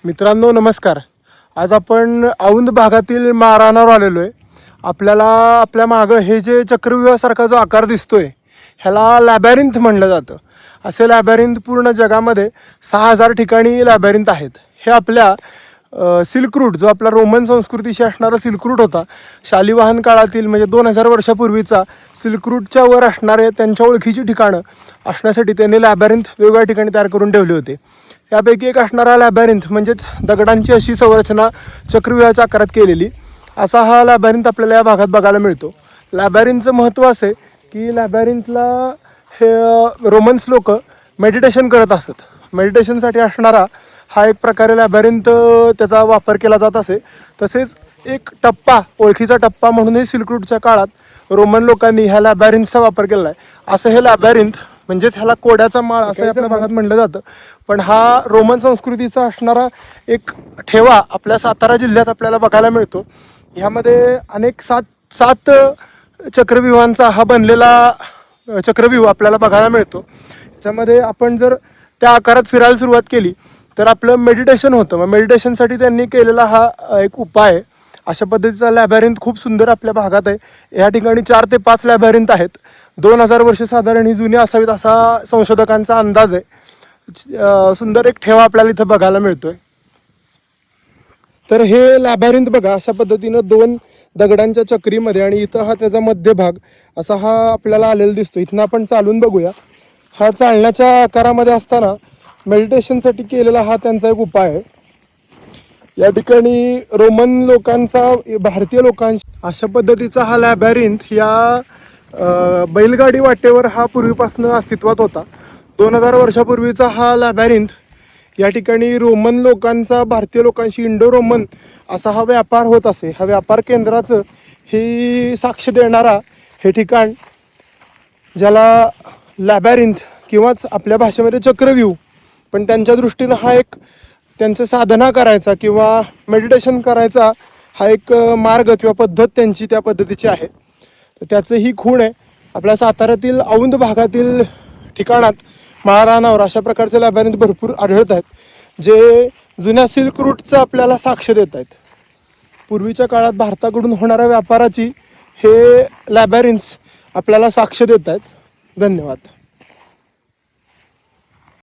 मित्रांनो नमस्कार. आज आपण औंध भागातील माळरानावर आलेलो आहे. आपल्याला आपल्या मागं हे जे चक्रव्यूहासारखा जो आकार दिसतोय ह्याला लॅबॅरिंथ म्हणलं जातं. असे लॅबॅरिंथ पूर्ण जगामध्ये 6000 ठिकाणी लॅबॅरिंथ आहेत. हे आपल्या सिल्क रूट जो आपला रोमन संस्कृतीशी असणारा सिल्क रूट होता, शालिवाहन काळातील म्हणजे 2000 वर्षापूर्वीचा सिल्क रूटच्या वर असणारे त्यांच्या ओळखीची ठिकाणं असण्यासाठी त्यांनी लॅबॅरिंथ वेगवेगळ्या ठिकाणी तयार करून ठेवली होती. त्यापैकी एक असणारा लॅबॅरिंथ म्हणजेच दगडांची अशी संरचना चक्रव्यूहाच्या आकारात केलेली असा हा लॅबॅरिंथ आपल्याला या भागात बघायला मिळतो. लॅबॅरिंथचं महत्त्व असे की लॅबॅरिंथला हे रोमन्स लोक मेडिटेशन करत असत. मेडिटेशनसाठी असणारा हा एक प्रकारे लॅबॅरिंथ त्याचा वापर केला जात असे. तसेच एक टप्पा, ओळखीचा टप्पा म्हणूनही सिल्क रूटच्या काळात रोमन लोकांनी ह्या लॅबॅरिंथचा वापर केला आहे. असं हे लॅबॅरिंथ म्हणजेच ह्याला कोड्याचा माळ असं आपल्या भागात म्हणलं जातं. पण हा रोमन संस्कृतीचा असणारा एक ठेवा आपल्या सातारा जिल्ह्यात आपल्याला बघायला मिळतो. ह्यामध्ये अनेक सात चक्रव्यूहांचा हा बनलेला चक्रव्यूह आपल्याला बघायला मिळतो. त्याच्यामध्ये आपण जर त्या आकारात फिरायला सुरुवात केली तर आपलं मेडिटेशन होतं. मग मेडिटेशनसाठी त्यांनी केलेला हा एक उपाय आहे. अशा पद्धतीचा लॅबॅरिंथ खूप सुंदर आपल्या भागात आहे. या ठिकाणी 4 ते 5 लॅबॅरिंथ आहेत. 2000 वर्ष साधारण ही जुनी असावीत असा संशोधकांचा अंदाज आहे. सुंदर एक ठेवा आपल्याला इथं बघायला मिळतोय. तर हे लॅबॅरिंथ बघा अशा पद्धतीनं 2 दगडांच्या चक्रीमध्ये आणि इथं हा त्याचा मध्यभाग असा हा आपल्याला आलेला दिसतो. इथनं आपण चालून बघूया. हा चालण्याच्या आकारामध्ये असताना मेडिटेशनसाठी केलेला हा त्यांचा एक उपाय आहे. या ठिकाणी रोमन लोकांचा भारतीय लोकांशी अशा पद्धतीचा हा लॅबॅरिंथ या बैलगाडी वाटेवर हा पूर्वीपासून अस्तित्वात होता. 2000 वर्षापूर्वीचा हा लॅबॅरिंथ या ठिकाणी रोमन लोकांचा भारतीय लोकांशी इंडो रोमन असा हा व्यापार होत असे. ह्या व्यापार केंद्राचं ही साक्ष देणारा हे ठिकाण ज्याला लॅबॅरिंथ किंवाच आपल्या भाषेमध्ये चक्रव्यूह, पण त्यांच्या दृष्टीनं हा एक त्यांचं साधना करायचा किंवा मेडिटेशन करायचा हा एक मार्ग किंवा पद्धत त्यांची त्या पद्धतीची आहे. तर त्याचं ही खूण आहे. आपल्या साताऱ्यातील औंध भागातील ठिकाणात माळरानावर अशा प्रकारचे लॅबॅरिंथ भरपूर आढळत आहेत, जे जुन्या सिल्क रूटचं आपल्याला साक्ष देत आहेत. पूर्वीच्या काळात भारताकडून होणाऱ्या व्यापाराची हे लॅबॅरिंथ्स आपल्याला साक्ष देत आहेत. धन्यवाद.